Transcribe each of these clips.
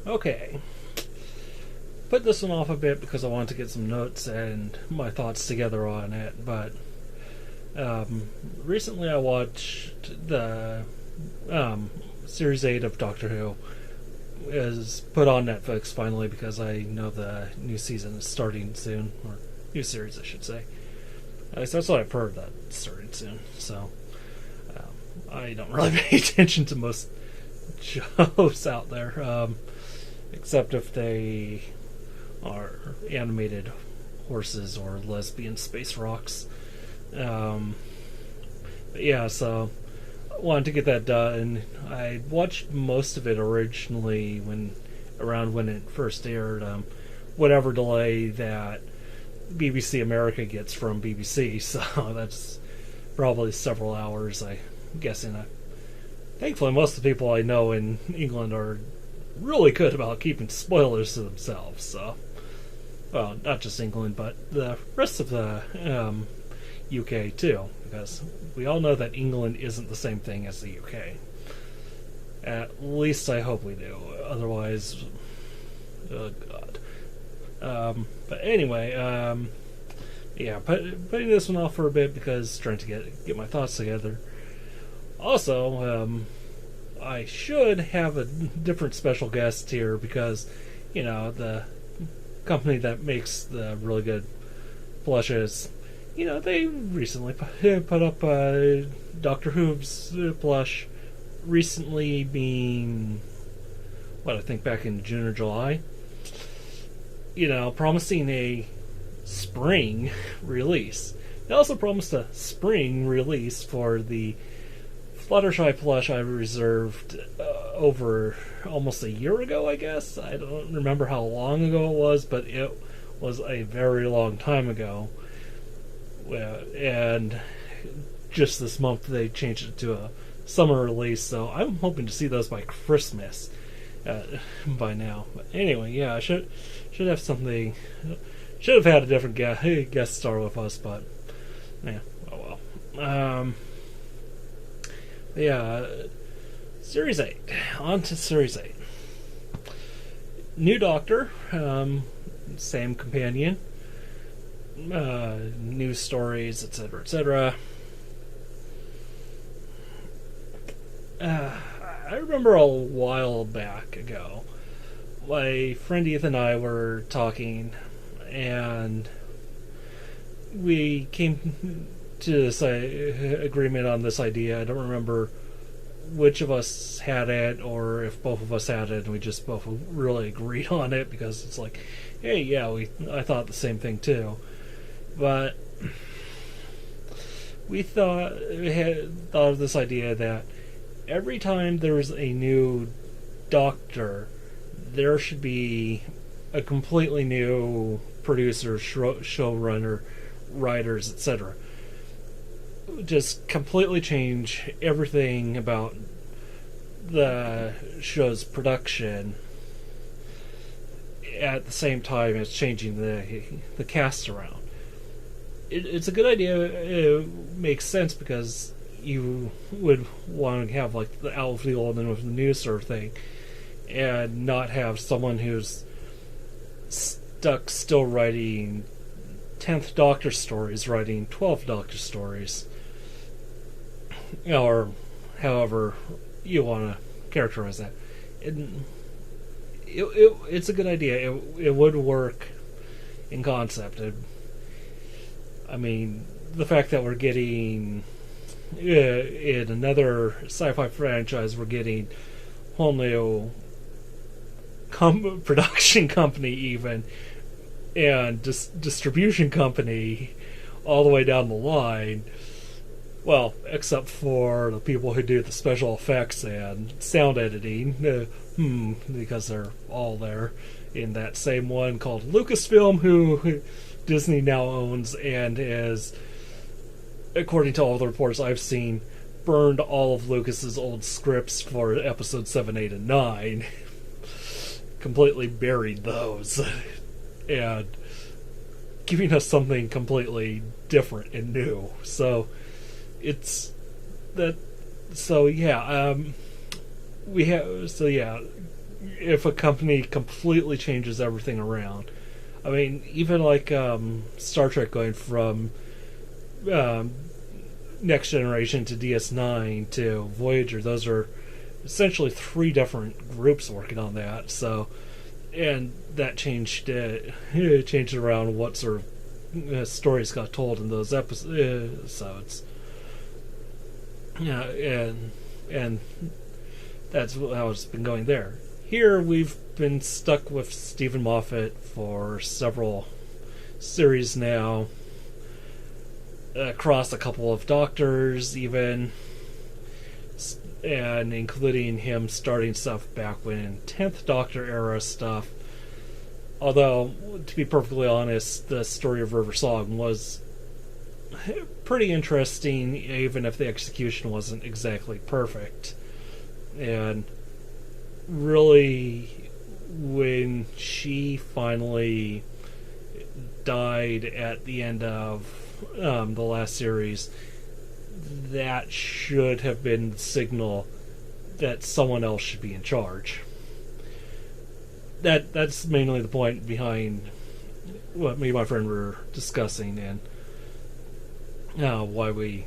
Okay. Put this one off a bit because I wanted to get some notes and my thoughts together on it, but recently I watched the Series 8 of Doctor Who. Is put on Netflix finally because I know the new season is starting soon, or new series I should say. At least that's what I've heard, that it's starting soon. So I don't really pay attention to most shows out there, except if they are animated horses or lesbian space rocks. But yeah, so I wanted to get that done. I watched most of it originally around when it first aired, whatever delay that BBC America gets from BBC, so that's probably several hours, I'm guessing. Thankfully, most of the people I know in England are really good about keeping spoilers to themselves, so... Well, not just England, but the rest of the UK, too, because we all know that England isn't the same thing as the UK. At least I hope we do. Otherwise... Oh, God. But anyway, yeah, putting this one off for a bit because trying to get my thoughts together. Also, I should have a different special guest here because, you know, the company that makes the really good blushes, you know, they recently put up Doctor Who's blush, recently being, I think back in June or July. You know, promising a spring release. They also promised a spring release for the Fluttershy plush I reserved over almost a year ago, I guess. I don't remember how long ago it was, but it was a very long time ago. And just this month they changed it to a summer release, so I'm hoping to see those by Christmas by now. But anyway, yeah, I should have something. Should have had a different guest star with us, but yeah, oh well. Yeah, Series 8. On to Series 8. New Doctor, same companion, new stories, etc., etc. I remember a while back ago, my friend Ethan and I were talking, and we came to this agreement on this idea. I don't remember which of us had it or if both of us had it, and we just both really agreed on it because it's like, hey, yeah, I thought the same thing too. But we had thought of this idea that every time there's a new Doctor, there should be a completely new producer, showrunner, writers, etc. Just completely change everything about the show's production at the same time as changing the cast around. It's a good idea. It makes sense because you would want to have like the outfield and with the news sort of thing, and not have someone who's stuck still writing 10th Doctor stories, writing 12th Doctor stories, or however you want to characterize that. It's a good idea. It would work in concept. I mean, the fact that we're getting in another sci-fi franchise, we're getting whole new production company even, and distribution company all the way down the line. Well, except for the people who do the special effects and sound editing, because they're all there in that same one called Lucasfilm, who Disney now owns and is, according to all the reports I've seen, burned all of Lucas's old scripts for episodes 7, 8, and 9. Completely buried those. And giving us something completely different and new. So it's that. So yeah, if a company completely changes everything around. I mean, even like Star Trek going from um, Next Generation to DS9 to Voyager, those are essentially three different groups working on that. So, and that changed it changed around what sort of stories got told in those episodes. Yeah, and that's how it's been going there. Here we've been stuck with Stephen Moffat for several series now, across a couple of Doctors even, and including him starting stuff back when 10th Doctor era stuff. Although, to be perfectly honest, the story of River Song was pretty interesting, even if the execution wasn't exactly perfect. And really, when she finally died at the end of the last series, that should have been the signal that someone else should be in charge. That's mainly the point behind what me and my friend were discussing, and why we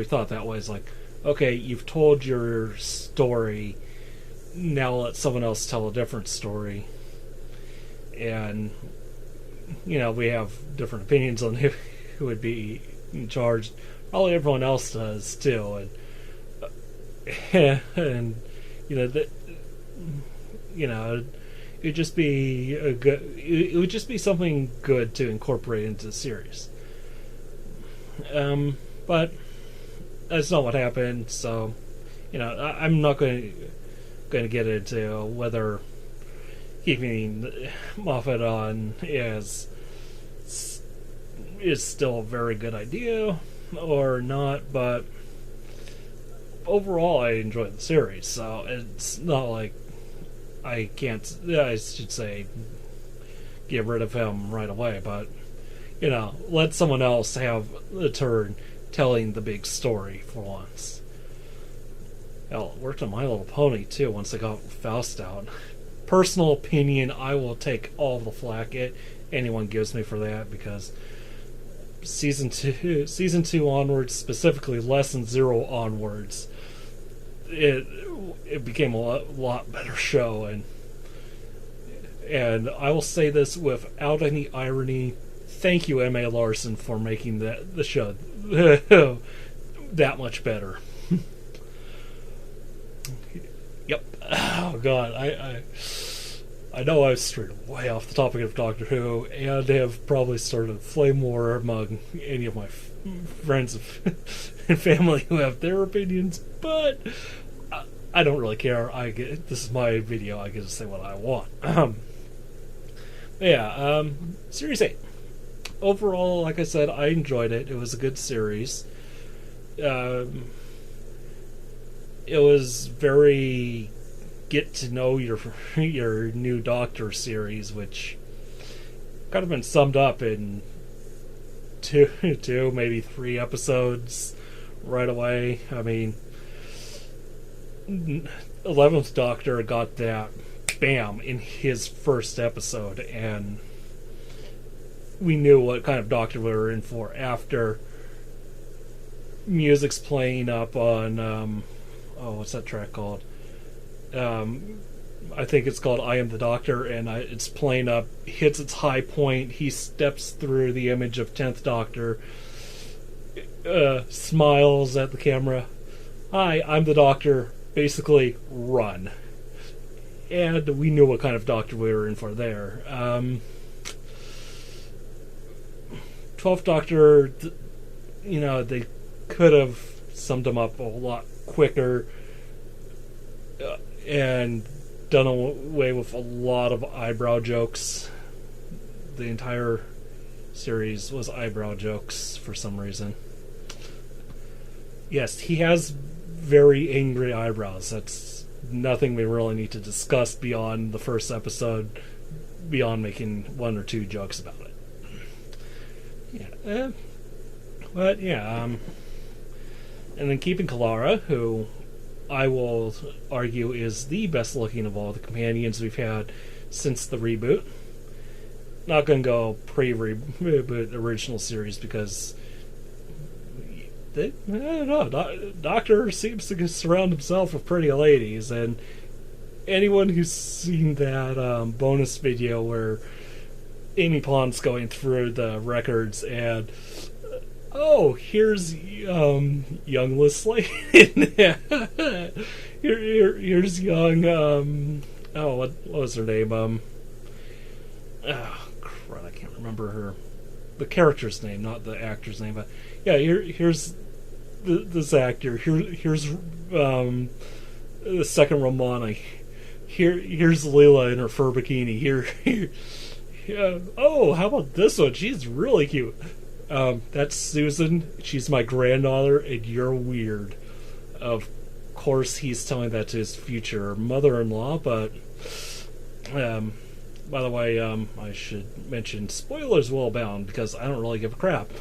thought that way. Is like, okay, you've told your story, now let someone else tell a different story. And we have different opinions on who would be in charge. Probably everyone else does too, and it'd just be it would just be something good to incorporate into the series. But that's not what happened. So, I'm not going to get into whether keeping Moffat on is still a very good idea or not, but overall I enjoyed the series, so it's not like I should say get rid of him right away, but let someone else have a turn telling the big story for once. Hell, it worked on My Little Pony too once I got Faust out. Personal opinion, I will take all the flack anyone gives me for that, because season two onwards, specifically lesson 0 onwards, it became a lot better show, and I will say this without any irony. Thank you, M.A. Larson, for making the show that much better. Yep. Oh God, I know I've strayed way off the topic of Doctor Who, and have probably started a flame war among any of my friends and family who have their opinions, but I don't really care. This is my video. I get to say what I want. Series 8. Overall, like I said, I enjoyed it. It was a good series. It was very get to know your new Doctor series, which kind of been summed up in two, maybe 3 episodes right away. I mean, 11th Doctor got that bam in his first episode, and we knew what kind of Doctor we were in for after music's playing up on what's that track called? I think it's called I Am the Doctor, and it's playing up, hits its high point, he steps through the image of 10th Doctor, smiles at the camera, hi, I'm the Doctor, basically run. And we knew what kind of Doctor we were in for there. 12th Doctor, they could have summed him up a lot quicker and done away with a lot of eyebrow jokes. The entire series was eyebrow jokes for some reason. Yes, he has very angry eyebrows. That's nothing we really need to discuss beyond the first episode, beyond making 1 or 2 jokes about it. And then keeping Kalara, who I will argue is the best looking of all the companions we've had since the reboot. Not going to go pre-reboot original series because I don't know. Doctor seems to surround himself with pretty ladies, and anyone who's seen that bonus video where Amy Pond's going through the records and here's young Leslie. Here's young what was her name? Crud, I can't remember the character's name, not the actor's name, but yeah, here's this actor. Here's the second Romana. Here's Leela in her fur bikini. Here. How about this one? She's really cute. That's Susan. She's my granddaughter, and you're weird. Of course, he's telling that to his future mother-in-law, but by the way, I should mention spoilers will abound because I don't really give a crap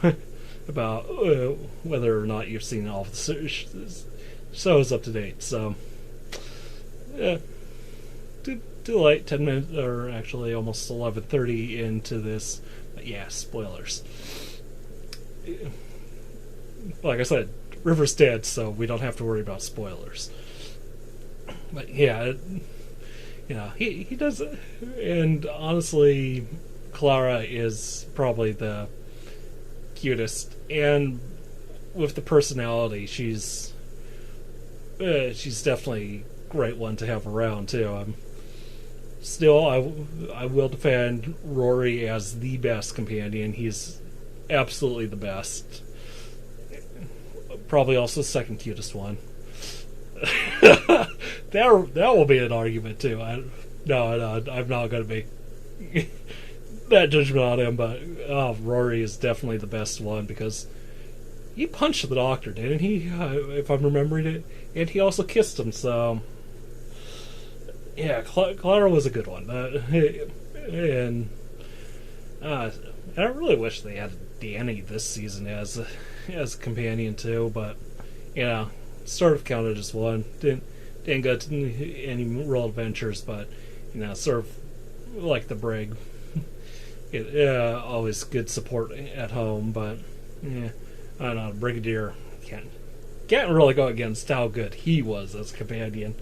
about whether or not you've seen all of the shows up to date. So, too late. 10 minutes, or actually almost 11:30 into this. But yeah, spoilers. Like I said, River's dead, so we don't have to worry about spoilers. But yeah, he does, and honestly, Clara is probably the cutest, and with the personality, she's definitely a great one to have around too. Still, I will defend Rory as the best companion. He's absolutely the best. Probably also second cutest one. that will be an argument too. I'm not going to make that judgment on him, but Rory is definitely the best one because he punched the Doctor, didn't he? If I'm remembering it, and he also kissed him. So yeah, Clara was a good one, and I really wish they had Danny this season as a companion too, but sort of counted as one. Didn't go to any real adventures, but sort of like the Brig. Always good support at home, but I don't know. Brigadier can't really go against how good he was as a companion.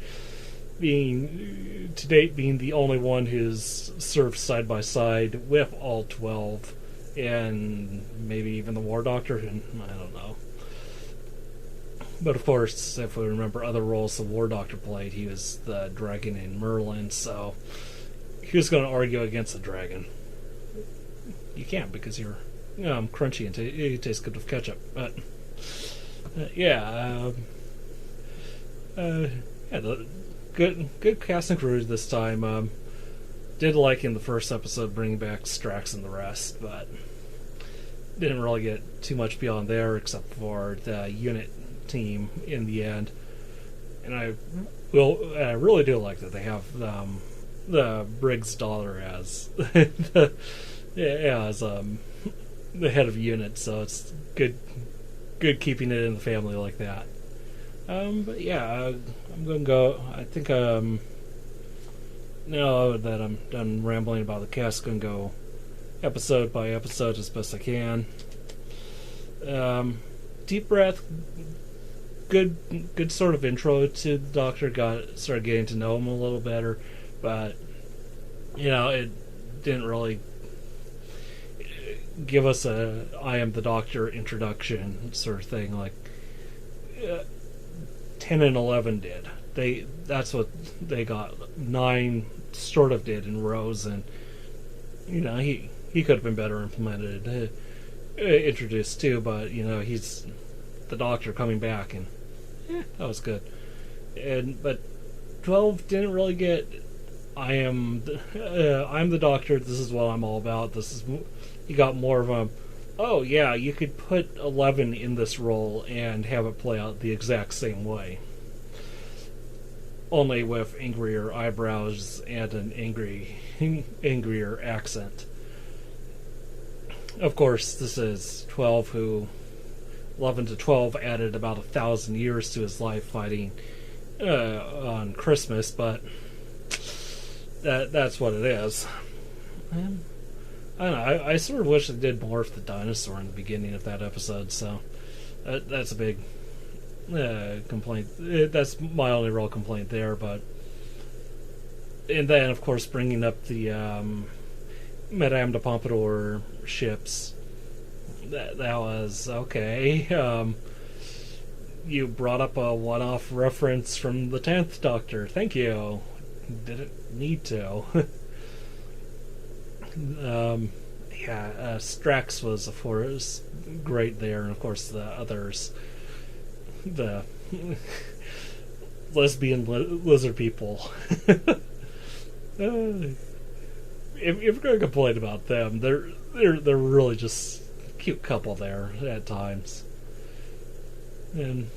Being the only one who's served side by side with all 12, and maybe even the War Doctor, and I don't know. But of course, if we remember other roles the War Doctor played, he was the dragon in Merlin, so he was going to argue against the dragon. You can't because you're crunchy and it tastes good with ketchup. But good cast and crew this time. Did like in the first episode bringing back Strax and the rest, but didn't really get too much beyond there except for the unit team in the end. And I really do like that they have the Briggs daughter as the head of unit, so it's good keeping it in the family like that. But yeah, I'm going to go. I think now that I'm done rambling about the cast, going to go episode by episode as best I can. Deep breath. Good sort of intro to the Doctor. Started getting to know him a little better, but it didn't really give us a I am the Doctor introduction sort of thing like 10 and 11 did. That's what they got. 9 sort of did in rows, and he could have been better implemented, introduced too. But he's the Doctor coming back, and that was good. But 12 didn't really get. I'm the Doctor. This is what I'm all about. You got more of a. Oh yeah, you could put 11 in this role and have it play out the exact same way. Only with angrier eyebrows and an angrier accent. Of course, this is 12 who 11 to 12 added about 1,000 years to his life fighting on Christmas, but that's what it is. And I don't know. I sort of wish they did more of the dinosaur in the beginning of that episode. So that's a big complaint. That's my only real complaint there. But and then of course bringing up the Madame de Pompadour ships. That was okay. You brought up a one-off reference from the 10th Doctor. Thank you. Didn't need to. Strax was, of course, great there, and of course the others. The lesbian lizard people. If you're going to complain about them, they're really just a cute couple there at times. And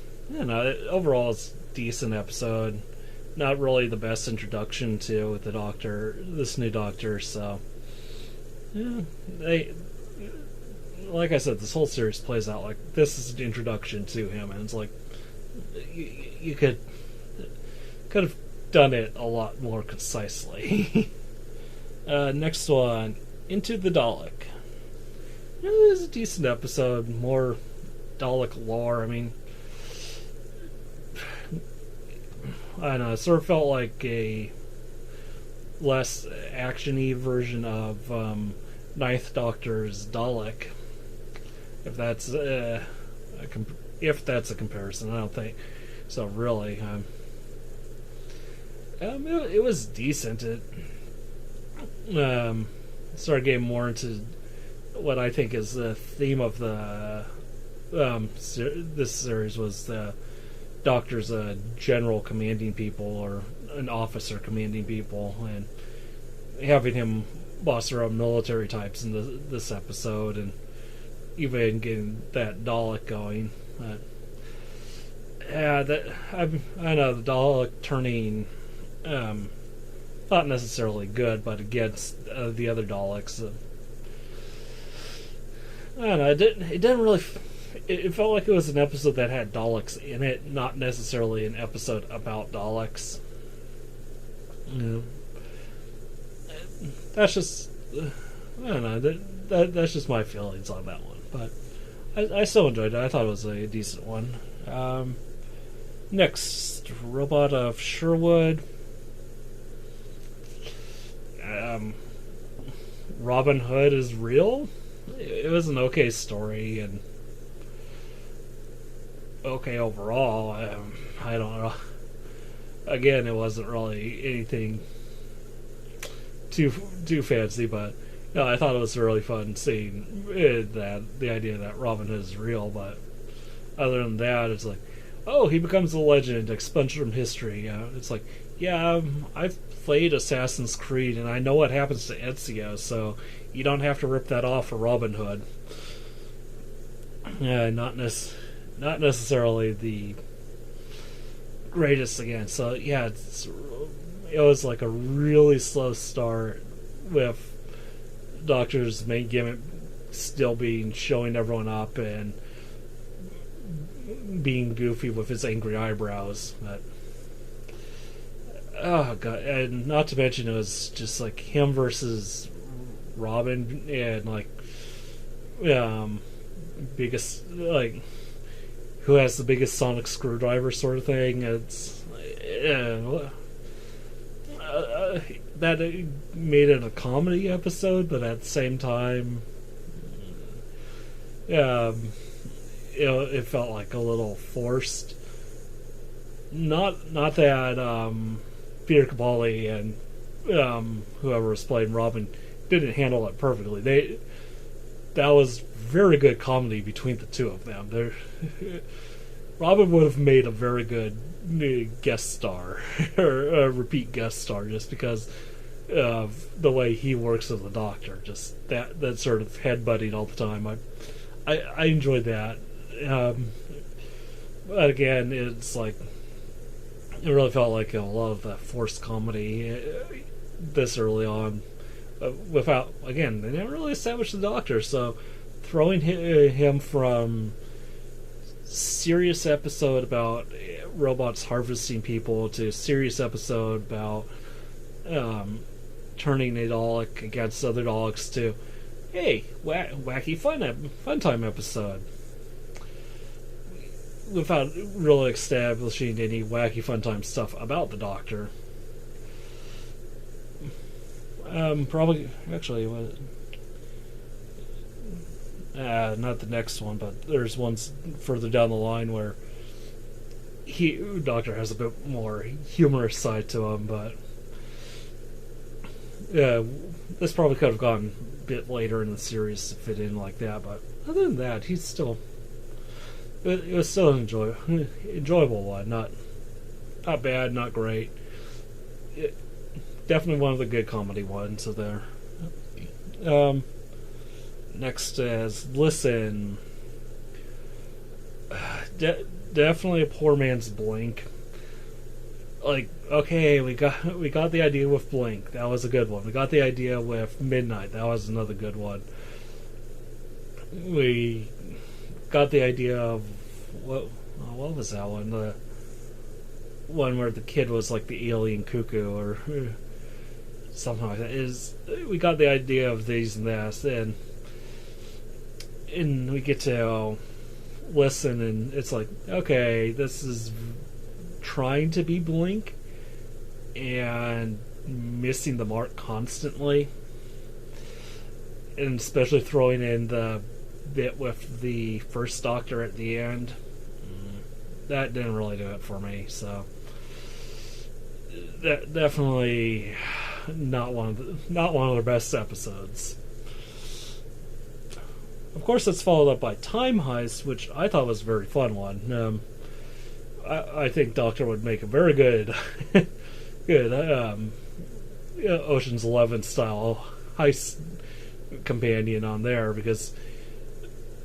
overall it's a decent episode. Not really the best introduction to the Doctor, this new Doctor. So yeah, like I said, this whole series plays out like this is an introduction to him, and it's like you could have done it a lot more concisely. Next one, Into the Dalek. It was a decent episode, more Dalek lore. I mean, I don't know, it sort of felt like a less action-y version of Ninth Doctor's Dalek. If that's a comparison, I don't think so. Really, it was decent. It started getting more into what I think is the theme of the this series was the Doctor's general commanding people or an officer commanding people, and having him boss around military types in this episode, and even getting that Dalek going. I know the Dalek turning not necessarily good, but against the other Daleks. I don't know. It didn't really. It felt like it was an episode that had Daleks in it, not necessarily an episode about Daleks. That's just, I don't know. That's just my feelings on that one. But I still enjoyed it. I thought it was a decent one. Next, Robot of Sherwood. Robin Hood is real. It was an okay story and okay overall. I don't know. Again, it wasn't really anything too fancy, but no, I thought it was really fun seeing that the idea that Robin Hood is real. But other than that, it's like, oh, he becomes a legend, expunged from history. It's like, yeah, I've played Assassin's Creed and I know what happens to Ezio, so you don't have to rip that off for Robin Hood. Not necessarily the greatest again. So yeah, it was like a really slow start with Doctor's main gimmick still being showing everyone up and being goofy with his angry eyebrows. But oh god, and not to mention it was just like him versus Robin and like biggest, like, who has the biggest sonic screwdriver sort of thing. It's that made it a comedy episode, but at the same time, it felt like a little forced. Not that Peter Capaldi and whoever was playing Robin didn't handle it perfectly. That was very good comedy between the two of them. Robin would have made a very good guest star or a repeat guest star, just because of the way he works as a Doctor. Just that sort of headbutting all the time. I enjoyed that. But again, it's like it really felt like a lot of that forced comedy this early on. Without, again, they didn't really establish the Doctor, so throwing him from serious episode about robots harvesting people to a serious episode about turning a Dalek against other Daleks to, hey, wacky fun time episode. Without really establishing any wacky fun time stuff about the Doctor. Probably, actually, not the next one, but there's ones further down the line where Doctor has a bit more humorous side to him, but this probably could have gone a bit later in the series to fit in like that, but other than that, he's still... It was still an enjoyable one. Not bad, not great. Definitely one of the good comedy ones of there. Next is Listen. Definitely a poor man's Blink. Like, okay, we got the idea with Blink. That was a good one. We got the idea with Midnight. That was another good one. We got the idea of what was that one? The one where the kid was like the alien cuckoo or something like that. We got the idea of these and that, and we get to Listen, and it's like, okay, this is trying to be Blink and missing the mark constantly, and especially throwing in the bit with the first Doctor at the end. That didn't really do it for me, so that definitely not one of their best episodes. Of course, it's followed up by Time Heist, which I thought was a very fun one. I think Doctor would make a very good Ocean's 11 style heist companion on there, because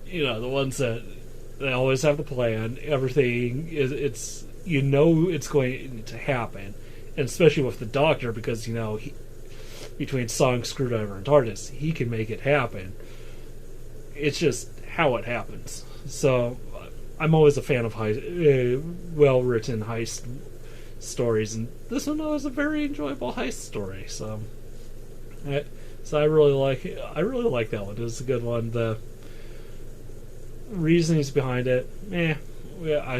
the ones that they always have the plan, everything it's going to happen, and especially with the Doctor, because between Song, Screwdriver, and TARDIS, he can make it happen. It's just how it happens. So I'm always a fan of well-written heist stories, and this one was a very enjoyable heist story. So I really like that one. It was a good one. The reasonings behind it, I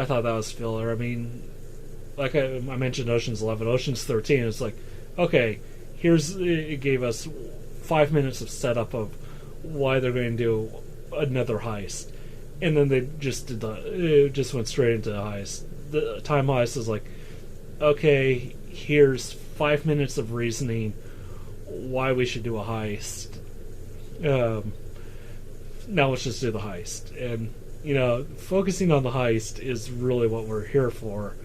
thought that was filler. I mean, like I mentioned, Ocean's 11, Ocean's 13. It's like, okay, it gave us 5 minutes of setup of why they're going to do another heist, and then they just went straight into the heist. The Time Heist is like, okay, here's 5 minutes of reasoning why we should do a heist. Now let's just do the heist. And focusing on the heist is really what we're here for,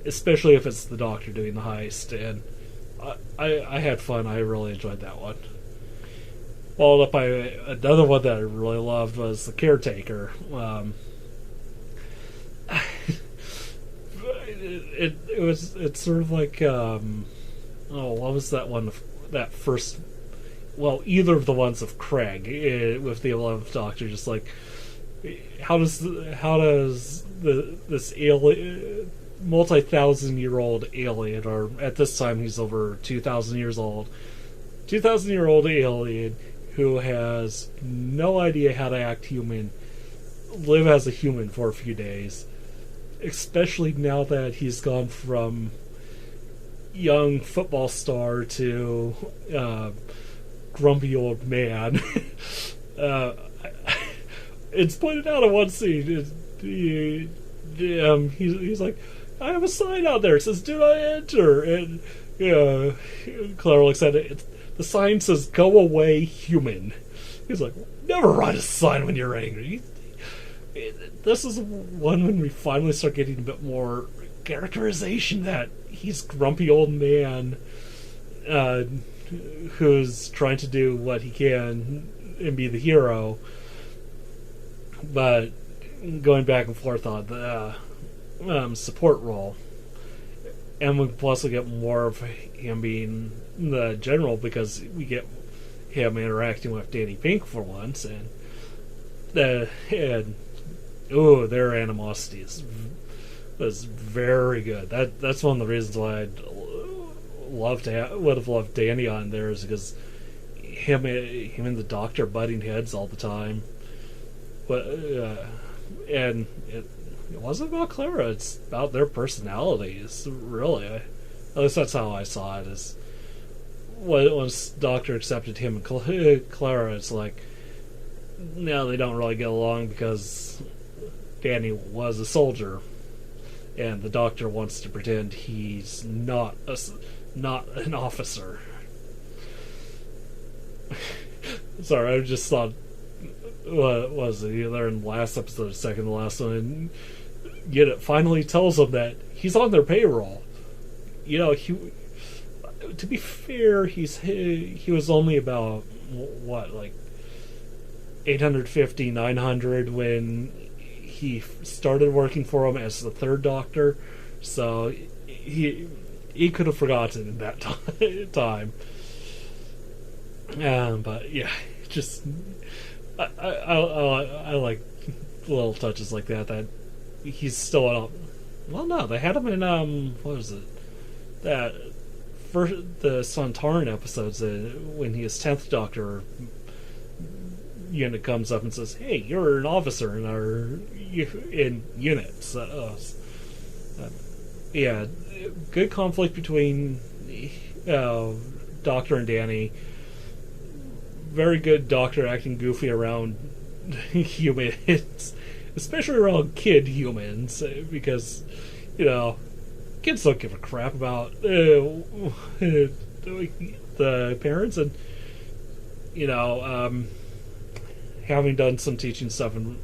especially if it's the Doctor doing the heist. And I had fun. I really enjoyed that one. Followed up by another one that I really loved was The Caretaker. It's sort of like what was that one? That first, either of the ones of Craig with the 11th Doctor. Just like, how does this alien, multi-thousand-year-old alien, or at this time he's over 2,000 years old, 2,000-year-old alien who has no idea how to act human, live as a human for a few days, especially now that he's gone from young football star to grumpy old man. It's pointed out in one scene. He's like, I have a sign out there. It says, "Do not enter." And Clara looks at it. The sign says, "Go away, human." He's like, never write a sign when you're angry. This is one when we finally start getting a bit more characterization that he's grumpy old man who's trying to do what he can and be the hero, but going back and forth on the support role. And we plus we get more of him being the general, because we get him interacting with Danny Pink for once, and their animosity is was very good. That's one of the reasons why I'd would have loved Danny on there, is because him and the Doctor butting heads all the time. But and it wasn't about Clara. It's about their personalities, really. At least that's how I saw it. Is once Doctor accepted him and Clara, it's like, no, they don't really get along because Danny was a soldier, and the Doctor wants to pretend he's not an officer. Sorry, I just thought, what was it? Either in the last episode or second to last one, and yet it finally tells him that he's on their payroll. You know, to be fair, he was only about, what, like 850, 900 when he started working for him as the third Doctor, so he could have forgotten in that time. But yeah, just I like little touches like that. That he's still on. Well, no, they had him in what was it? That first the Sontaran episodes when his 10th Doctor unit comes up and says, "Hey, you're an officer in our unit." So, yeah, good conflict between Doctor and Danny. Very good Doctor acting goofy around humans, especially around kid humans, because, you know, kids don't give a crap about the parents. And, you know, having done some teaching stuff in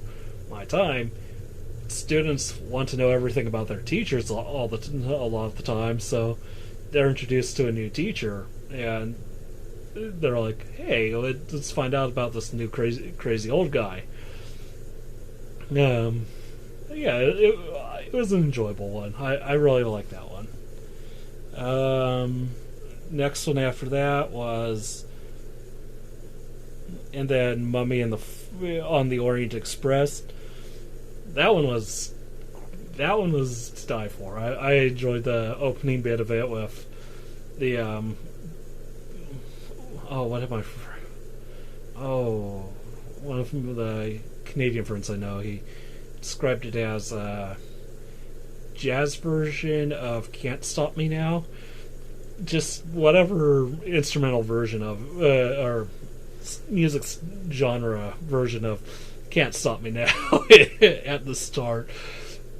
my time, students want to know everything about their teachers a lot of the time, so they're introduced to a new teacher, and they're like, hey, let's find out about this new crazy old guy. Yeah, it was an enjoyable one. I really liked that one. Next one after that was, and then Mummy and on the Orient Express. That one was to die for. I enjoyed the opening bit of it with the one of the Canadian friends I know, he described it as a jazz version of Can't Stop Me Now. Just whatever instrumental version of or music genre version of Can't Stop Me Now at the start.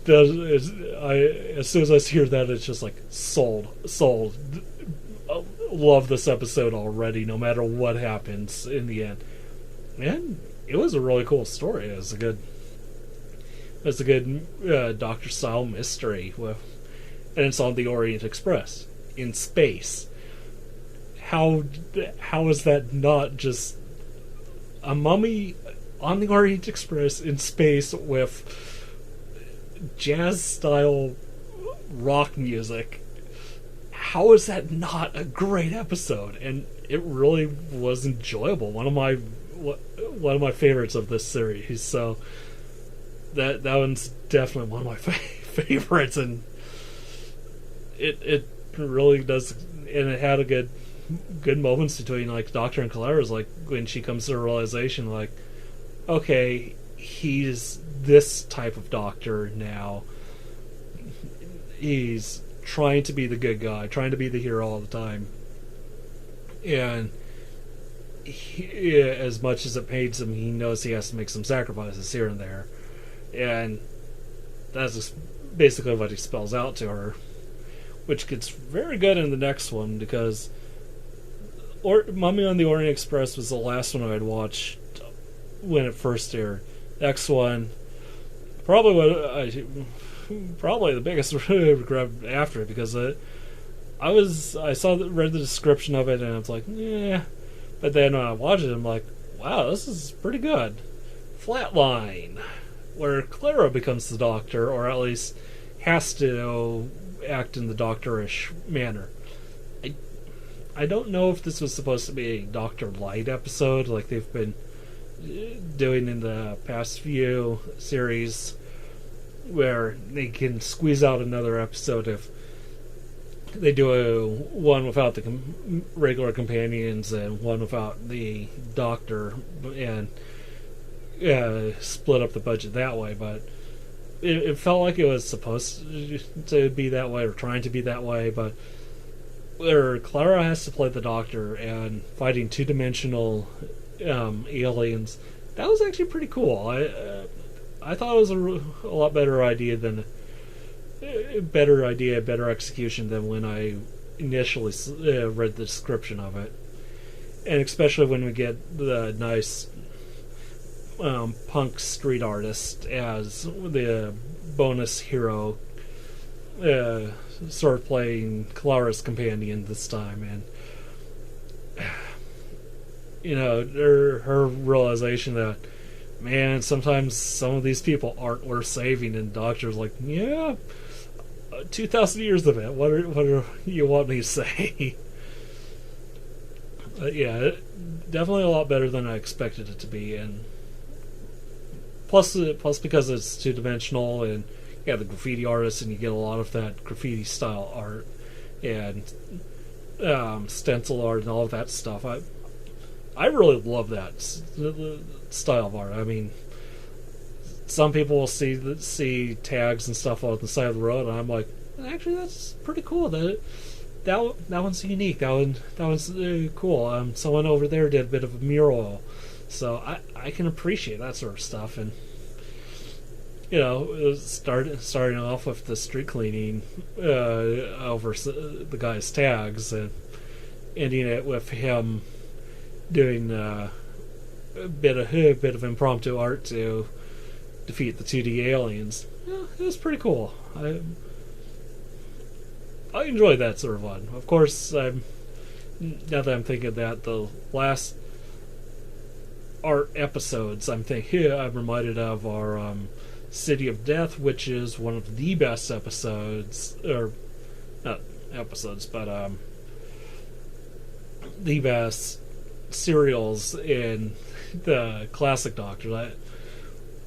As soon as I hear that, it's just like sold. Love this episode already, no matter what happens in the end. And it was a really cool story. It was a good Doctor style mystery and it's on the Orient Express in space. How is that not just a mummy on the Orient Express in space with jazz style rock music? How is that not a great episode? And it really was enjoyable. One of my favorites of this series. So that one's definitely one of my favorites, and it really does. And it had a good moments between like Doctor and Clara's, like when she comes to the realization, like, okay, he's this type of Doctor now. He's trying to be the good guy, trying to be the hero all the time, and as much as it pains him, he knows he has to make some sacrifices here and there, and that's just basically what he spells out to her, which gets very good in the next one, because Mummy on the Orient Express was the last one I had watched when it first aired. Next one, probably the biggest regret after it, because read the description of it and I was like, yeah. But then when I watched it, I'm like, wow, this is pretty good. Flatline, where Clara becomes the Doctor, or at least has to act in the Doctor-ish manner. I don't know if this was supposed to be a Doctor Light episode like they've been doing in the past few series, where they can squeeze out another episode if they do one without the regular companions and one without the doctor, and split up the budget that way. But it felt like it was supposed to be that way, or trying to be that way. But where Clara has to play the doctor and fighting two-dimensional aliens, that was actually pretty cool. I thought it was a lot better idea, better execution than when I initially read the description of it. And especially when we get the nice punk street artist as the bonus hero, sort of playing Clara's companion this time. And her realization that, man, sometimes some of these people aren't worth saving, and the Doctor's like, yeah, 2,000 years of it. What do you want me to say? Yeah, definitely a lot better than I expected it to be, and plus because it's two-dimensional, and you have the graffiti artist, and you get a lot of that graffiti style art and stencil art and all of that stuff. I really love that style of art. I mean, some people will see tags and stuff on the side of the road, and I'm like, actually, that's pretty cool. That one's unique. That one's cool. Someone over there did a bit of a mural, so I can appreciate that sort of stuff. And starting off with the street cleaning over the guy's tags, and ending it with him doing a bit of impromptu art to defeat the 2D aliens. Yeah, it was pretty cool. I enjoyed that sort of one. Of course, now that I'm thinking that the last art episodes I'm reminded of are City of Death, which is one of the best episodes, or not episodes, but the best serials in the classic Doctor. That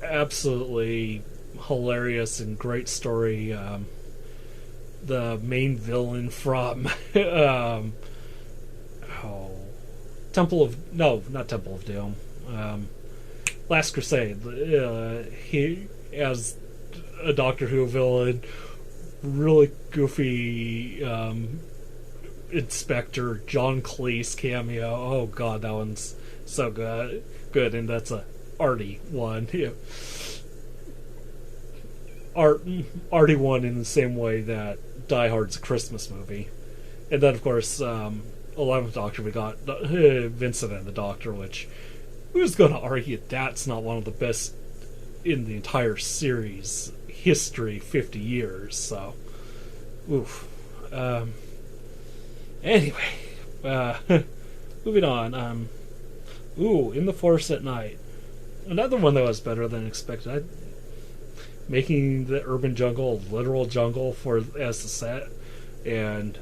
absolutely hilarious and great story. The main villain from not Temple of Doom, Last Crusade. He, as a Doctor Who villain, really goofy Inspector John Cleese cameo. Oh god, that one's so good, and that's a arty one. Yeah. Arty one in the same way that Die Hard's a Christmas movie. And then, of course, 11th Doctor, we got Vincent and the Doctor, which, who's going to argue that's not one of the best in the entire series history, 50 years, so, oof. Anyway, moving on, In the Forest at Night. Another one that was better than expected. Making the urban jungle a literal jungle as the set, and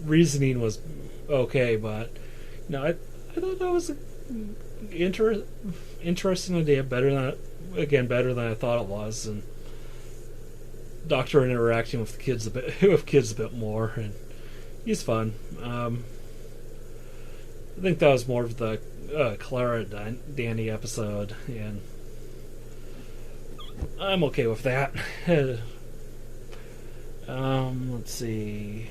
reasoning was okay, but I thought that was an interesting idea, better than I thought it was, and Doctor interacting with kids a bit more, and he's fun. I think that was more of the Clara Danny episode, and I'm okay with that. Let's see.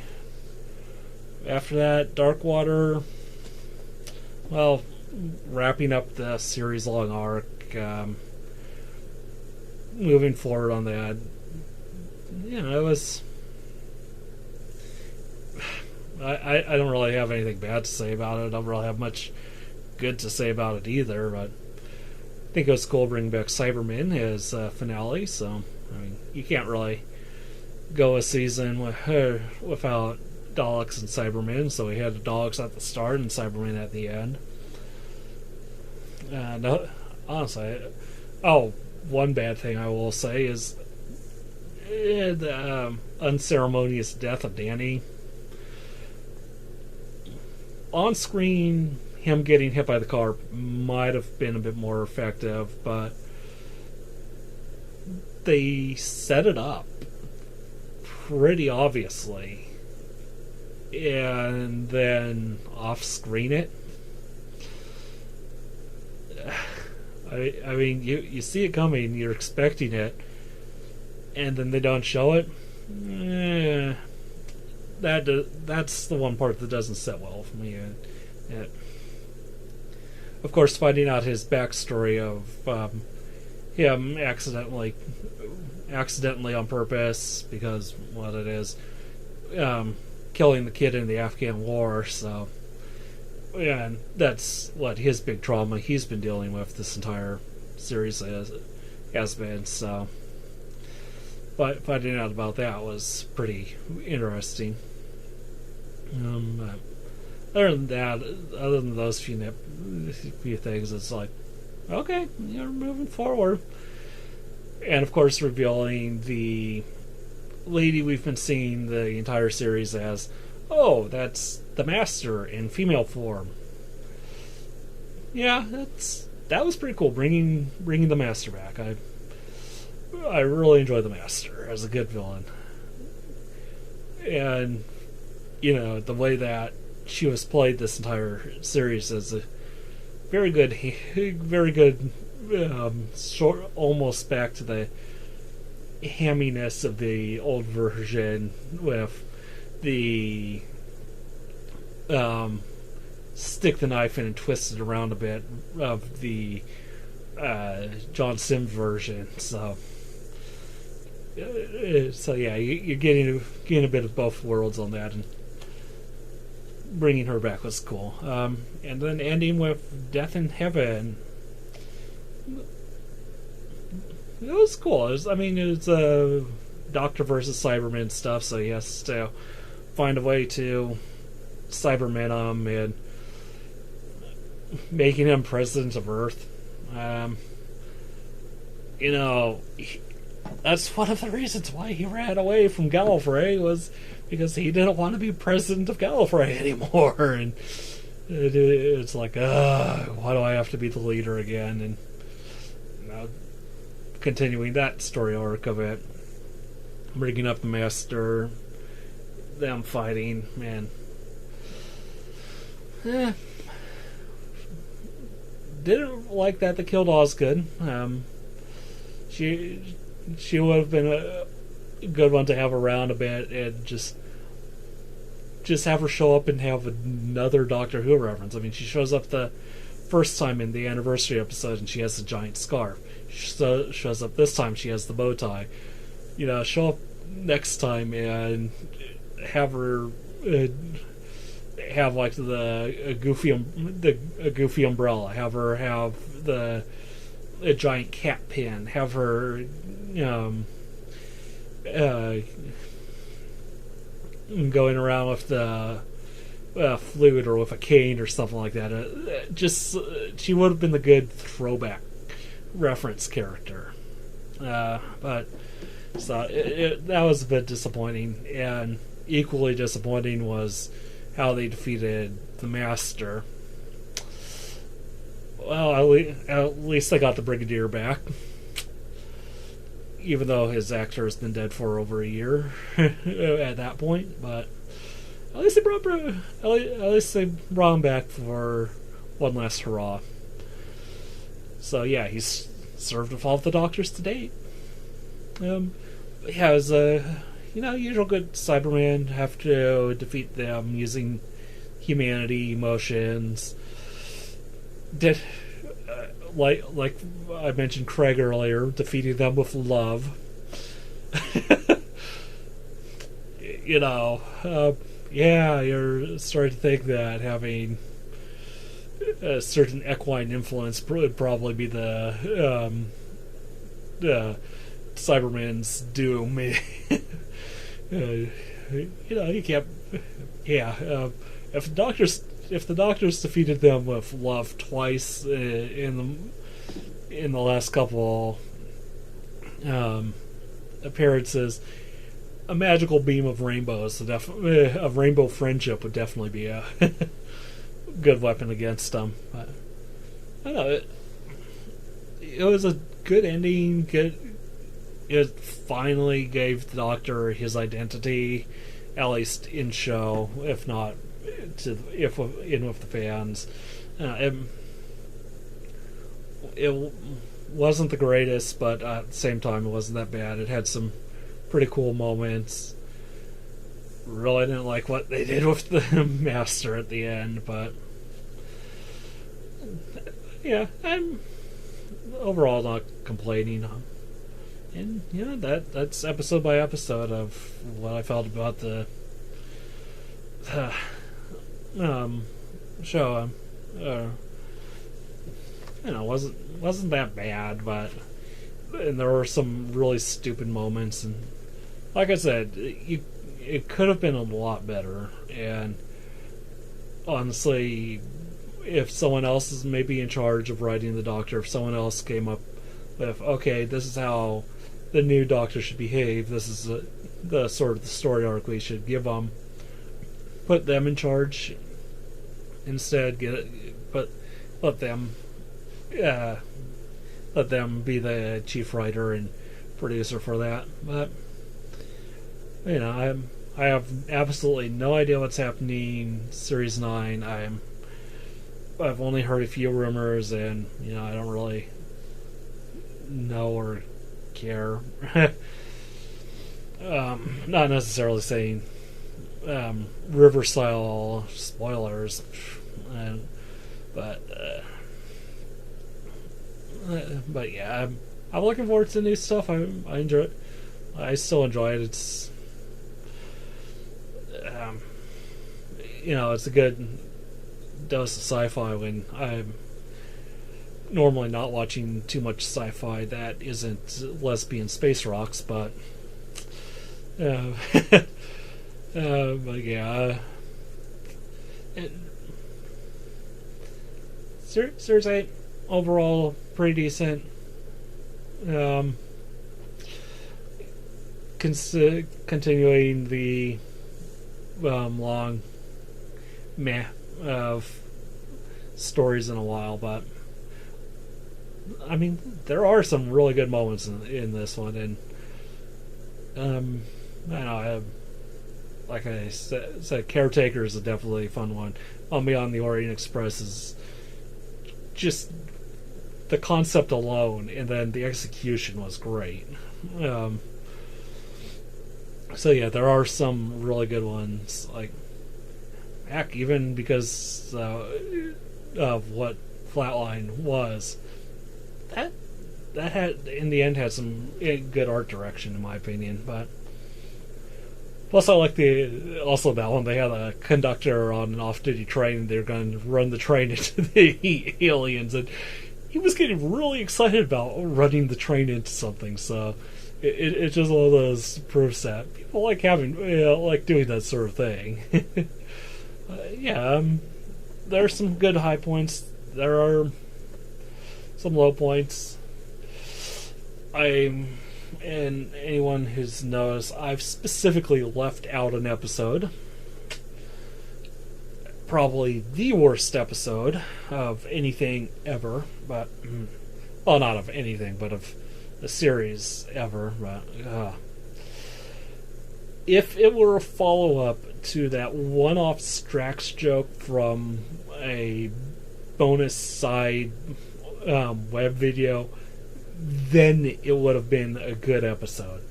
After that, Darkwater. Well, wrapping up the series-long arc. Moving forward on that. It was. I don't really have anything bad to say about it. I don't really have much good to say about it either, but I think it was cool bringing back Cybermen as finale, so you can't really go a season without Daleks and Cybermen, so we had the Daleks at the start and Cybermen at the end. No, honestly, one bad thing I will say is the unceremonious death of Danny. On screen, him getting hit by the car might have been a bit more effective, but they set it up pretty obviously, and then off-screen it. I mean, you see it coming, you're expecting it, and then they don't show it. That's the one part that doesn't sit well for me. Of course, finding out his backstory of him accidentally on purpose, because what it is, killing the kid in the Afghan war. So, and that's what his big trauma he's been dealing with this entire series has been. So, but finding out about that was pretty interesting. Other than those few things, it's like, okay, you're moving forward. And of course, revealing the lady we've been seeing the entire series as, oh, that's the Master in female form. Yeah, that was pretty cool. Bringing the Master back. I really enjoy the Master as a good villain, and the way that she was played this entire series as a very good, sort almost back to the hamminess of the old version with the stick the knife in and twist it around a bit of the John Sims version. So yeah, you're getting a bit of both worlds on that, and bringing her back was cool. And then ending with Death in Heaven. It was cool. It's Doctor versus Cyberman stuff, so he has to find a way to Cyberman him and making him president of Earth. That's one of the reasons why he ran away from Gallifrey, was because he didn't want to be president of Gallifrey anymore. And it's like, why do I have to be the leader again? And continuing that story arc of it, bringing up the Master, them fighting, man. Didn't like that they killed Osgood. She would have been a good one to have around a bit, and just have her show up and have another Doctor Who reference. I mean, she shows up the first time in the anniversary episode and she has a giant scarf. She shows up this time, she has the bow tie. Show up next time and have her have like a goofy umbrella. Have her have a giant cat pin. Have her going around with the flute or with a cane or something like that. She would have been the good throwback reference character. But so that was a bit disappointing, and equally disappointing was how they defeated the Master. Well, at least they got the Brigadier back, even though his actor has been dead for over a year at that point. But at least they brought him back for one last hurrah. So yeah, he's served with all of the Doctors to date. It was usual good Cyberman, have to defeat them using humanity, emotions. Like I mentioned Craig earlier, defeating them with love. You're starting to think that having a certain equine influence would probably be the Cyberman's doom. You can't. Yeah, if the Doctors defeated them with love twice in the last couple appearances, a magical beam of rainbows, of rainbow friendship would definitely be a good weapon against them. But I don't know. It was a good ending. Good. it finally gave the Doctor his identity, at least in show, if not if in with the fans. It wasn't the greatest, but at the same time, it wasn't that bad. It had some pretty cool moments. Really didn't like what they did with the Master at the end, but yeah, I'm overall not complaining. And yeah, that's episode by episode of what I felt about the show. Wasn't that bad, but and there were some really stupid moments, and like I said, it could have been a lot better. And honestly, if someone else is maybe in charge of writing the Doctor, if someone else came up with, okay, this is how the new Doctor should behave, this is the sort of the story arc we should give them, put them in charge instead. Let them be the chief writer and producer for that. But I have absolutely no idea what's happening series 9. I've only heard a few rumors, and I don't really know or care. Not necessarily saying river style spoilers, but yeah, I'm looking forward to new stuff. I enjoy it. I still enjoy it. It's it's a good dose of sci-fi when I'm normally not watching too much sci-fi that isn't lesbian space rocks, but but yeah, Series 8 overall pretty decent. Continuing the long meh of stories in a while, but I mean, there are some really good moments in this one, and I know, like I said, Caretaker is a definitely fun one. On Beyond the Orient Express is just the concept alone, and then the execution was great. So yeah, there are some really good ones. Like, heck, even because of what Flatline was, that had in the end had some good art direction in my opinion. But plus, I like also that one. They had a conductor on an off-duty train, and they were going to run the train into the aliens, and he was getting really excited about running the train into something. So it's just one of those proofs that people like like doing that sort of thing. There are some good high points. There are some low points. And anyone who's noticed, I've specifically left out an episode. Probably the worst episode of anything ever, but well, not of anything, but of the series ever. But if it were a follow-up to that one-off Strax joke from a bonus side web video, then it would have been a good episode.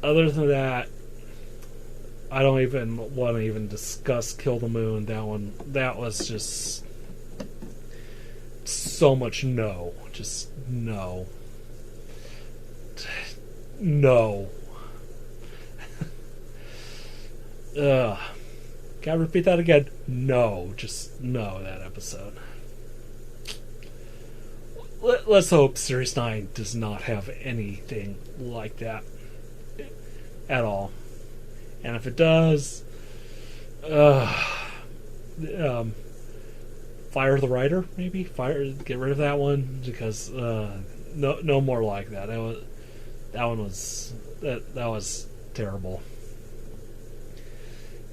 Other than that, I don't even want to even discuss Kill the Moon. That was just so much no. Just no. No. Can I repeat that again? No. Just no, that episode. Let's hope Series 9 does not have anything like that at all. And if it does, fire the writer, maybe? Get rid of that one, because no more like that. That was terrible.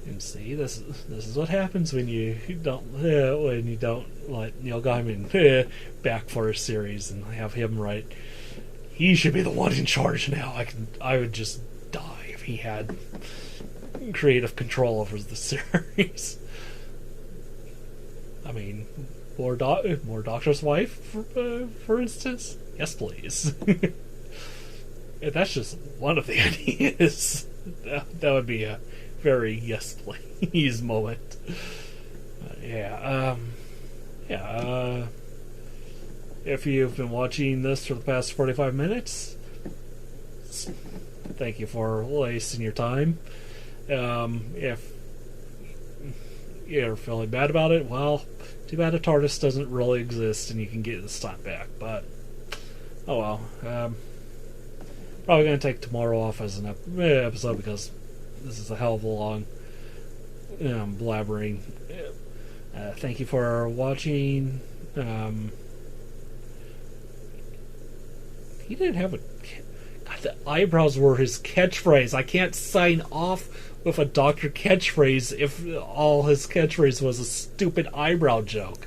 And see, this is what happens when you don't let Neil Gaiman back for a series and have him write he should be the one in charge now. I would just die if he had creative control over the series. I mean, more Doctor's Wife, for instance? Yes, please. If that's just one of the ideas, that would be a very yes, please moment. If you've been watching this for the past 45 minutes, thank you for wasting your time. If you're feeling bad about it, well, too bad a TARDIS doesn't really exist and you can get this time back, but oh well. Probably going to take tomorrow off as an episode because this is a hell of a long blabbering. Thank you for watching. He didn't have a... God, the eyebrows were his catchphrase. I can't sign off with a doctor catchphrase if all his catchphrase was a stupid eyebrow joke.